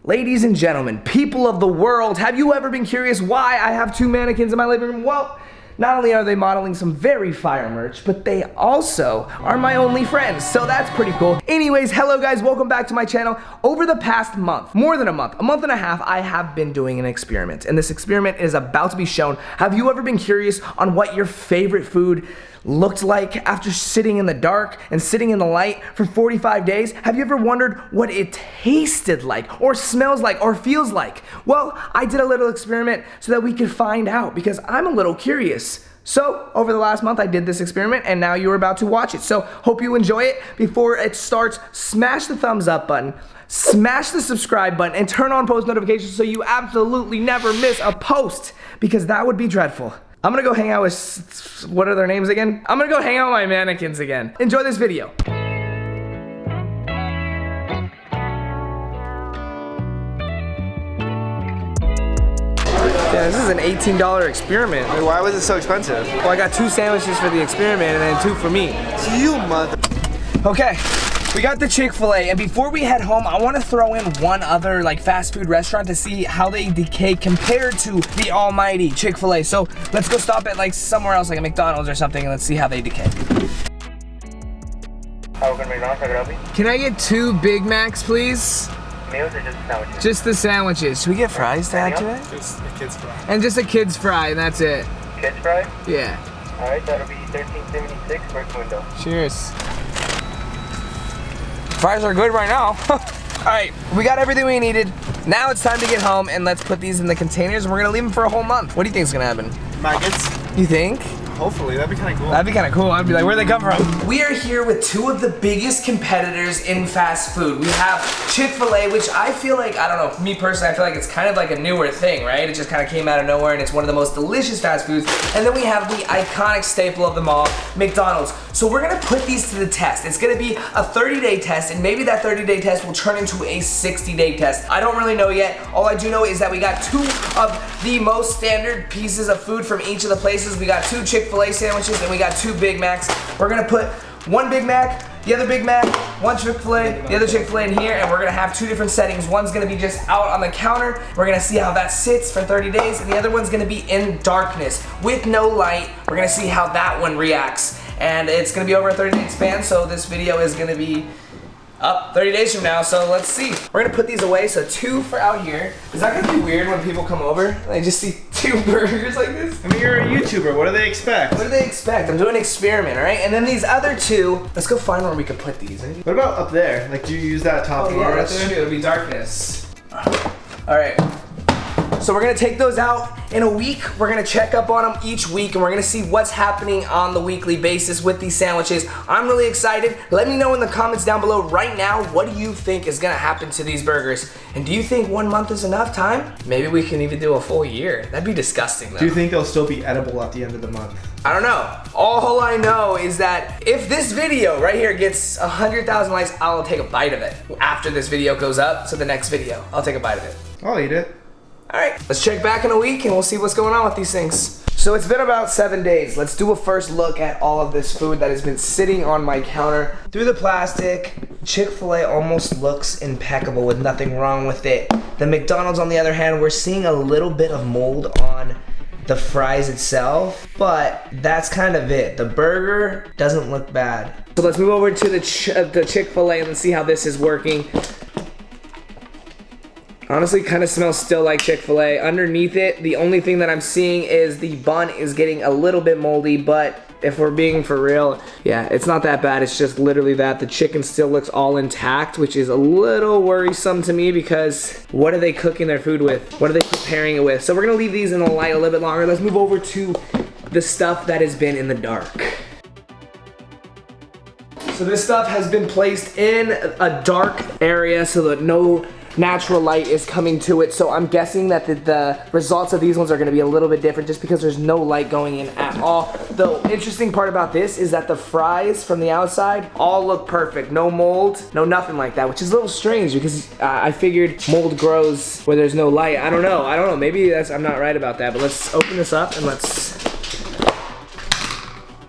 Ladies and gentlemen, people of the world, have you ever been curious why I have two mannequins in my living room? Well, not only are they modeling some very fire merch, but they also are my only friends, so that's pretty cool. Anyways, hello guys, welcome back to my channel. Over the past month, more than a month and a half, I have been doing an experiment, and this experiment is about to be shown. Have you ever been curious on what your favorite food looked like after sitting in the dark and sitting in the light for 45 days? Have you ever wondered what it tasted like, or smells like, or feels like? Well, I did a little experiment so that we could find out, because I'm a little curious. So, over the last month, I did this experiment, and now you're about to watch it. So, hope you enjoy it. Before it starts, smash the thumbs up button, smash the subscribe button, and turn on post notifications so you absolutely never miss a post, because that would be dreadful. I'm gonna go hang out with, what are their names again? I'm gonna go hang out with my mannequins again. Enjoy this video. Yeah, this is an $18 experiment. Wait, why was it so expensive? Well, I got 2 sandwiches for the experiment and then 2 for me. You mother... Okay, we got the Chick-fil-A, and before we head home, I want to throw in one other like fast food restaurant to see how they decay compared to the almighty Chick-fil-A. So let's go stop at like somewhere else, like a McDonald's or something, and let's see how they decay. Can I get 2 Big Macs, please? Meals or just sandwiches? Just the sandwiches. Should we get fries to add to it? Just a kid's fry. And just a kid's fry, and that's it. Kids fry? Yeah. Alright, that'll be $13.76 per window. Cheers. Fries are good right now. Alright, we got everything we needed. Now it's time to get home, and let's put these in the containers, and we're gonna leave them for a whole month. What do you think is gonna happen? Maggots? You think? Hopefully, that'd be kind of cool. That'd be kind of cool. I'd be like, where'd they come from? We are here with 2 of the biggest competitors in fast food. We have Chick-fil-A, which I feel like, I don't know, me personally, I feel like it's kind of like a newer thing, right? It just kind of came out of nowhere, and it's one of the most delicious fast foods. And then we have the iconic staple of them all, McDonald's. So we're gonna put these to the test. It's gonna be a 30-day test, and maybe that 30-day test will turn into a 60-day test. I don't really know yet. All I do know is that we got 2 of the most standard pieces of food from each of the places. We got 2 Chick-fil-A sandwiches, and we got 2 Big Macs. We're gonna put 1 Big Mac, the other Big Mac, 1 Chick-fil-A, the other Chick-fil-A in here, and we're gonna have 2 different settings. One's gonna be just out on the counter. We're gonna see how that sits for 30 days, and the other one's gonna be in darkness with no light. We're gonna see how that one reacts. And it's gonna be over a 30-day span, so this video is gonna be up 30 days from now, so let's see. We're gonna put these away, so 2 for out here. Is that gonna be weird when people come over and they just see 2 burgers like this? I mean, you're a YouTuber. What do they expect? What do they expect? I'm doing an experiment, all right? And then these other 2, let's go find where we can put these. What about up there? Like, do you use that top Oh bar yeah, right that's there? true, it'll be darkness. All right. So we're gonna take those out in a week. We're gonna check up on them each week, and we're gonna see what's happening on the weekly basis with these sandwiches. I'm really excited. Let me know in the comments down below right now, what do you think is gonna happen to these burgers? And do you think 1 month is enough time? Maybe we can even do a full year. That'd be disgusting though. Do you think they'll still be edible at the end of the month? I don't know. All I know is that if this video right here gets 100,000 likes, I'll take a bite of it. After this video goes up, so the next video, I'll take a bite of it. I'll eat it. All right, let's check back in a week and we'll see what's going on with these things. So it's been about 7 days. Let's do a first look at all of this food that has been sitting on my counter. Through the plastic, Chick-fil-A almost looks impeccable with nothing wrong with it. The McDonald's, on the other hand, we're seeing a little bit of mold on the fries itself, but that's kind of it. The burger doesn't look bad. So let's move over to the Chick-fil-A and let's see how this is working. Honestly, kind of smells still like Chick-fil-A. Underneath it, the only thing that I'm seeing is the bun is getting a little bit moldy, but if we're being for real, yeah, it's not that bad. It's just literally that. The chicken still looks all intact, which is a little worrisome to me, because what are they cooking their food with? What are they preparing it with? So we're gonna leave these in the light a little bit longer. Let's move over to the stuff that has been in the dark. So this stuff has been placed in a dark area so that no natural light is coming to it. So I'm guessing that the results of these ones are gonna be a little bit different just because there's no light going in at all. The interesting part about this is that the fries from the outside all look perfect. No mold, no nothing like that, which is a little strange because I figured mold grows where there's no light. I don't know. Maybe I'm not right about that, but let's open this up and let's,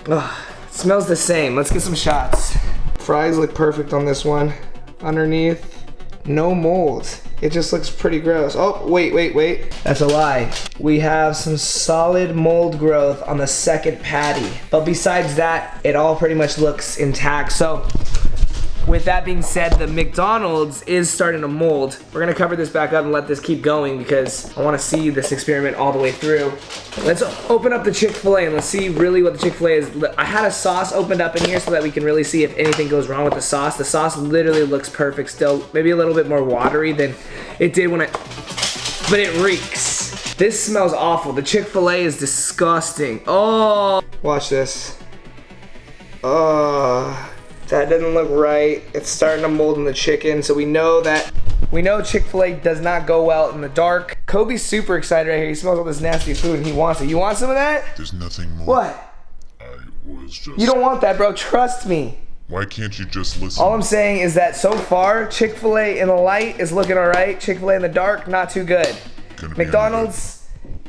it smells the same. Let's get some shots. Fries look perfect on this one. Underneath, no mold. It just looks pretty gross. Oh, wait. That's a lie. We have some solid mold growth on the second patty. But besides that, it all pretty much looks intact. So, with that being said, the McDonald's is starting to mold. We're gonna cover this back up and let this keep going because I wanna see this experiment all the way through. Let's open up the Chick-fil-A and let's see really what the Chick-fil-A is. I had a sauce opened up in here so that we can really see if anything goes wrong with the sauce. The sauce literally looks perfect still. Maybe a little bit more watery than it did when but it reeks. This smells awful. The Chick-fil-A is disgusting. Oh, watch this. Oh. That doesn't look right. It's starting to mold in the chicken, so we know Chick-fil-A does not go well in the dark. Kobe's super excited right here. He smells all this nasty food and he wants it. You want some of that? There's nothing more. What? I was just... You don't want that, bro. Trust me. Why can't you just listen? All I'm saying is that so far, Chick-fil-A in the light is looking all right. Chick-fil-A in the dark, not too good. McDonald's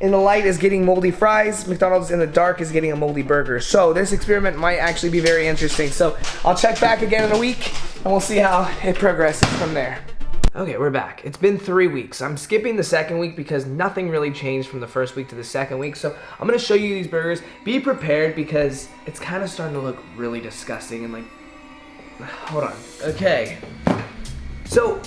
in the light is getting moldy fries. McDonald's in the dark is getting a moldy burger. So this experiment might actually be very interesting. So I'll check back again in a week and we'll see how it progresses from there. Okay, we're back. It's been 3 weeks. I'm skipping the second week because nothing really changed from the first week to the second week. So I'm gonna show you these burgers. Be prepared because it's kind of starting to look really disgusting and like, hold on. Okay. So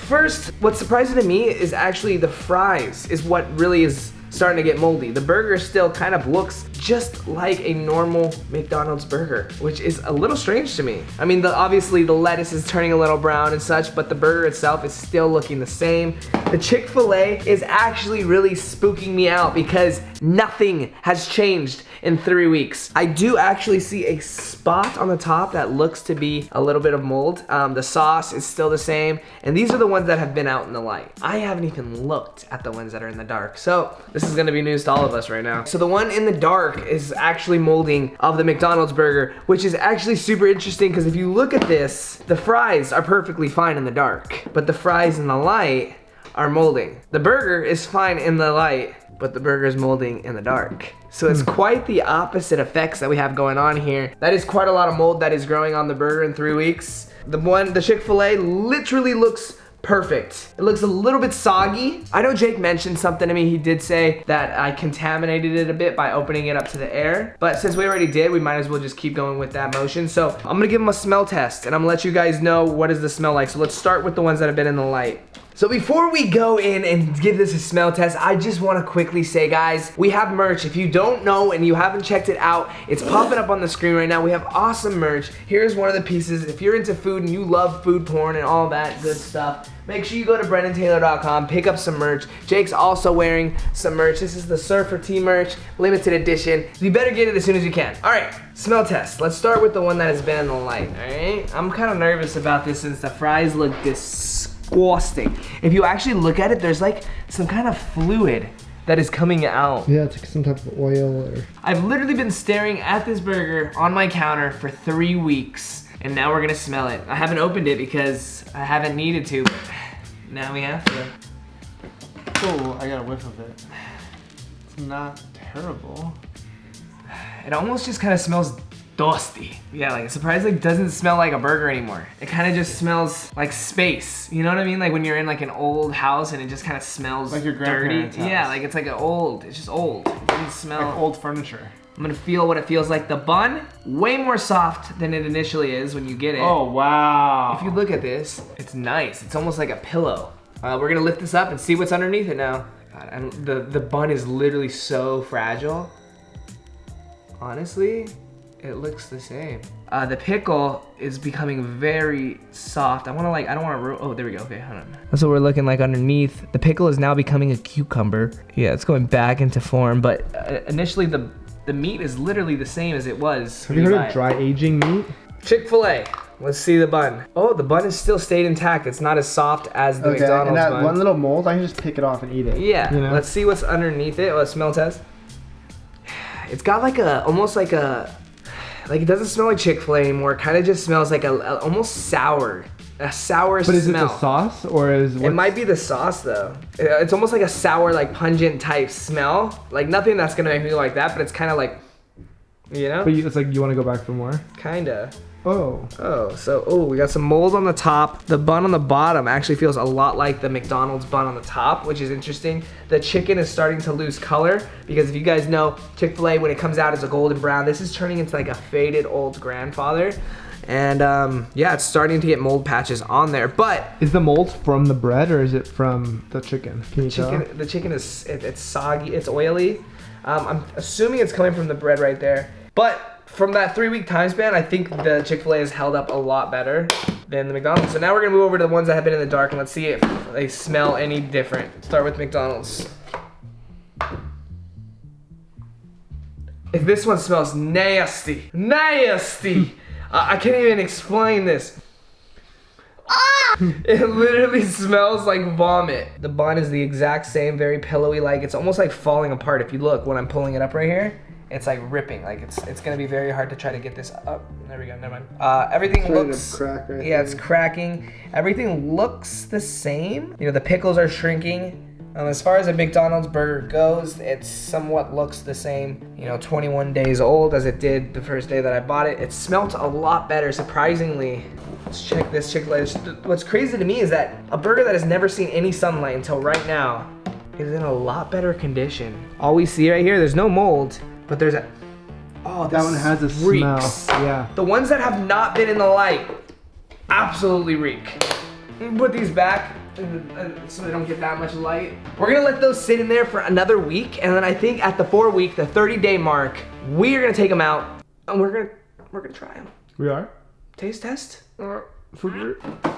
first, what's surprising to me is actually the fries is what really is starting to get moldy. The burger still kind of looks just like a normal McDonald's burger, which is a little strange to me. I mean, obviously the lettuce is turning a little brown and such, but the burger itself is still looking the same. The Chick-fil-A is actually really spooking me out because nothing has changed in 3 weeks. I do actually see a spot on the top that looks to be a little bit of mold. The sauce is still the same, and these are the ones that have been out in the light. I haven't even looked at the ones that are in the dark, so this is gonna be news to all of us right now. So the one in the dark is actually molding of the McDonald's burger, which is actually super interesting because if you look at this, the fries are perfectly fine in the dark, but the fries in the light are molding. The burger is fine in the light, but the burger is molding in the dark. So it's quite the opposite effects that we have going on here. That is quite a lot of mold that is growing on the burger in 3 weeks. The Chick-fil-A literally looks perfect. It looks a little bit soggy. I know Jake mentioned something to me. He did say that I contaminated it a bit by opening it up to the air. But since we already did, we might as well just keep going with that motion. So I'm gonna give them a smell test and I'm gonna let you guys know what does the smell like. So let's start with the ones that have been in the light. So before we go in and give this a smell test, I just want to quickly say, guys, we have merch. If you don't know and you haven't checked it out, it's popping up on the screen right now. We have awesome merch. Here's one of the pieces. If you're into food and you love food porn and all that good stuff, make sure you go to BrennenTaylor.com, pick up some merch. Jake's also wearing some merch. This is the Surfer Tee merch, limited edition. So you better get it as soon as you can. All right, smell test. Let's start with the one that has been in the light, all right? I'm kind of nervous about this since the fries look disgusting. If you actually look at it, there's like some kind of fluid that is coming out. Yeah, it's like some type of oil or... I've literally been staring at this burger on my counter for 3 weeks, and now we're gonna smell it. I haven't opened it because I haven't needed to, but now we have to. Oh, I got a whiff of it. It's not terrible. It almost just kind of smells dusty. Yeah, like it surprisingly doesn't smell like a burger anymore. It kind of just smells like space. You know what I mean? Like when you're in like an old house and it just kind of smells like your dirty. grandparents' house. Yeah, like it's like it's just old. It doesn't smell like old furniture. I'm gonna feel what it feels like. The bun, way more soft than it initially is when you get it. Oh, wow. If you look at this, it's nice. It's almost like a pillow. We're gonna lift this up and see what's underneath it now. God, and the bun is literally so fragile. Honestly, it looks the same. The pickle is becoming very soft. I don't wanna, oh, there we go, okay, hold on. That's what we're looking like underneath. The pickle is now becoming a cucumber. Yeah, it's going back into form, but initially the meat is literally the same as it was. Have you heard of dry aging meat? Chick-fil-A, let's see the bun. Oh, the bun is still stayed intact. It's not as soft as the McDonald's and that bun. one little mold, I can just pick it off and eat it. Yeah, you know? Let's see what's underneath it. Let's smell test. It's got like it doesn't smell like Chick-fil-A anymore. It kind of just smells like almost sour. A sour smell. But is it the sauce or is it might be the sauce though. It's almost like a sour, like pungent type smell. Like nothing that's gonna make me like that, but it's kind of like, you know? But it's like you want to go back for more? Kinda. Oh. We got some mold on the top. The bun on the bottom actually feels a lot like the McDonald's bun on the top, which is interesting. The chicken is starting to lose color because if you guys know, Chick-fil-A, when it comes out, is a golden brown. This is turning into like a faded old grandfather. And yeah, it's starting to get mold patches on there, but Is the mold from the bread or is it from the chicken? Can you tell? the chicken is, it's soggy, it's oily. I'm assuming it's coming from the bread right there. But from that 3-week time span, I think the Chick-fil-A has held up a lot better than the McDonald's. So now we're gonna move over to the ones that have been in the dark and let's see if they smell any different. Start with McDonald's. If this one smells nasty, nasty. I can't even explain this. It literally smells like vomit. The bun is the exact same, very pillowy, like it's almost like falling apart. If you look, when I'm pulling it up right here, it's like ripping. Like it's gonna be very hard to try to get this up. There we go, never mind. Everything looks, crack right yeah, it's cracking. Everything looks the same. You know, the pickles are shrinking. As far as a McDonald's burger goes, it somewhat looks the same, you know, 21 days old as it did the first day that I bought it. It smelled a lot better, surprisingly. Let's check this Chick-fil-A. What's crazy to me is that a burger that has never seen any sunlight until right now is in a lot better condition. All we see right here, there's no mold, but there's a, oh, That one has a smell. Yeah. The ones that have not been in the light absolutely reek. Put these back so they don't get that much light. We're gonna let those sit in there for another week, and then I think at the 4-week, the 30-day mark, we are gonna take them out and we're gonna try them. We are? Taste test. All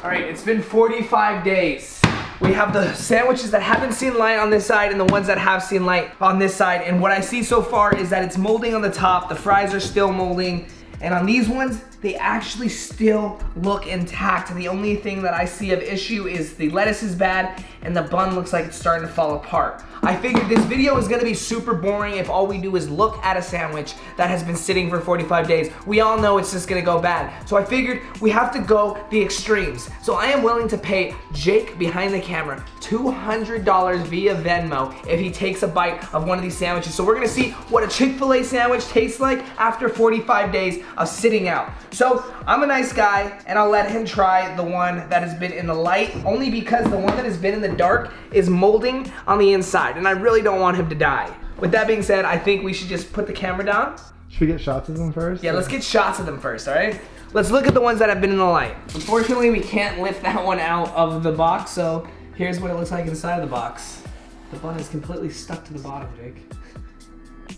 right, it's been 45 days. We have the sandwiches that haven't seen light on this side and the ones that have seen light on this side. And what I see so far is that it's molding on the top. The fries are still molding. And on these ones, they actually still look intact. The only thing that I see of issue is the lettuce is bad and the bun looks like it's starting to fall apart. I figured this video is gonna be super boring if all we do is look at a sandwich that has been sitting for 45 days. We all know it's just gonna go bad. So I figured we have to go the extremes. So I am willing to pay Jake behind the camera $200 via Venmo if he takes a bite of one of these sandwiches. So we're gonna see what a Chick-fil-A sandwich tastes like after 45 days of sitting out. So I'm a nice guy and I'll let him try the one that has been in the light, only because the one that has been in the dark is molding on the inside and I really don't want him to die. With that being said, I think we should just put the camera down. Should we get shots of them first? Yeah, let's get shots of them first, all right? Let's look at the ones that have been in the light. Unfortunately, we can't lift that one out of the box, so here's what it looks like inside of the box. The bun is completely stuck to the bottom, Jake.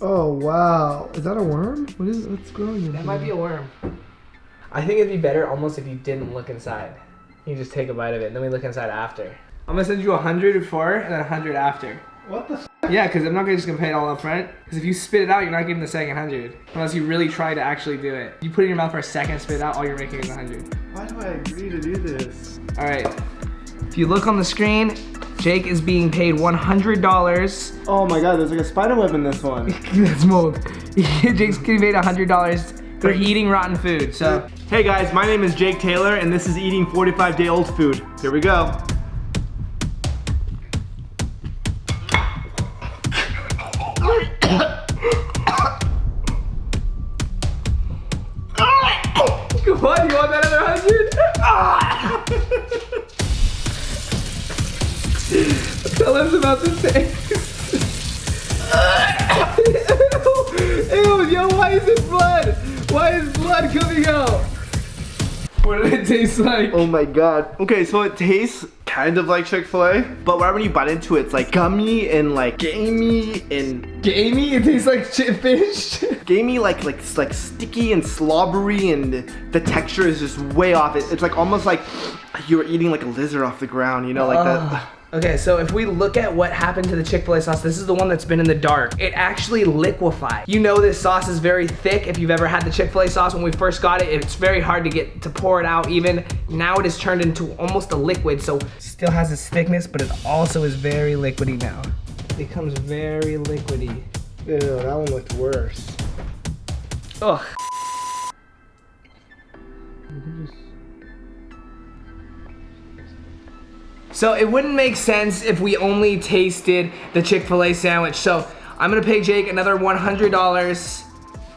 Oh, wow. Is that a worm? What's growing in That here? might be a worm. I think it'd be better almost if you didn't look inside. You just take a bite of it, and then we look inside after. I'm gonna send you 100 before and then 100 after. What the f? Yeah, because I'm not just gonna pay it all up front. Because if you spit it out, you're not getting the second 100. Unless you really try to actually do it. You put it in your mouth for a second, spit it out, all you're making is 100. Why do I agree to do this? All right. If you look on the screen, Jake is being paid $100. Oh my god, there's like a spider web in this one. That's mold. Jake's getting paid $100 for eating rotten food. So, Hey guys, my name is Jake Taylor and this is eating 45-day-old food. Here we go. what? You want that other 100? Tell us about the taste. Ew, yo, why is it blood? Why is blood coming out? What did it taste like? Oh my god. Okay, so it tastes kind of like Chick-fil-A, but right when you bite into it, it's like gummy and like gamey and Gamey? It tastes like fish? gamey, like sticky and slobbery, and the texture is just way off. It's like almost like you were eating like a lizard off the ground, you know, like that. Okay, so if we look at what happened to the Chick-fil-A sauce, this is the one that's been in the dark. It actually liquefied. You know this sauce is very thick. If you've ever had the Chick-fil-A sauce when we first got it, it's very hard to pour it out even. Now it is turned into almost a liquid, so still has its thickness, but it also is very liquidy now. It becomes very liquidy. Ew, that one looked worse. Ugh. So it wouldn't make sense if we only tasted the Chick-fil-A sandwich. So I'm gonna pay Jake another $100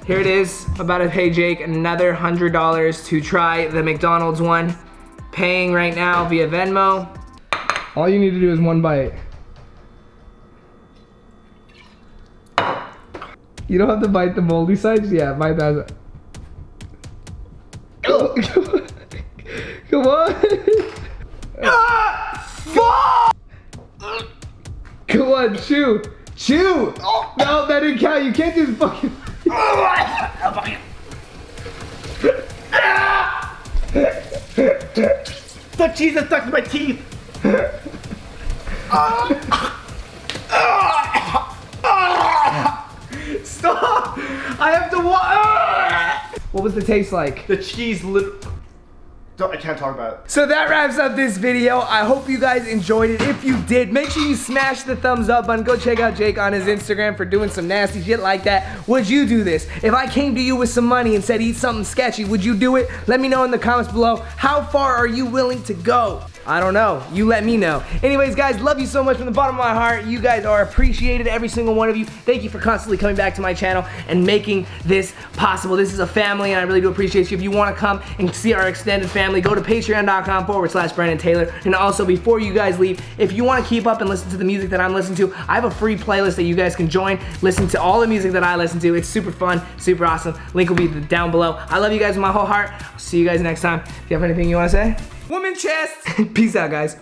Here it is. I'm about to pay Jake another $100 to try the McDonald's one. Paying right now via Venmo. All you need to do is one bite. You don't have to bite the moldy sides? Yeah, bite that. Oh, come on. Come on, chew. Chew! No, that didn't count. You can't just fucking. The cheese is stuck to my teeth. Stop! I have to watch. What was the taste like? The cheese I can't talk about it. So that wraps up this video. I hope you guys enjoyed it. If you did, make sure you smash the thumbs up button. Go check out Jake on his Instagram for doing some nasty shit like that. Would you do this? If I came to you with some money and said eat something sketchy, would you do it? Let me know in the comments below. How far are you willing to go? I don't know. You let me know. Anyways, guys, love you so much from the bottom of my heart. You guys are appreciated, every single one of you. Thank you for constantly coming back to my channel and making this possible. This is a family, and I really do appreciate you. If you want to come and see our extended family, go to patreon.com/Brennen Taylor. And also, before you guys leave, if you want to keep up and listen to the music that I'm listening to, I have a free playlist that you guys can join. Listen to all the music that I listen to. It's super fun, super awesome. Link will be down below. I love you guys with my whole heart. I'll see you guys next time. Do you have anything you want to say? Woman chest! Peace out, guys.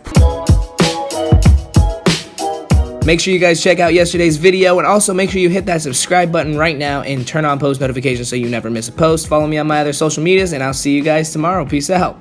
Make sure you guys check out yesterday's video, and also make sure you hit that subscribe button right now and turn on post notifications so you never miss a post. Follow me on my other social medias, and I'll see you guys tomorrow. Peace out.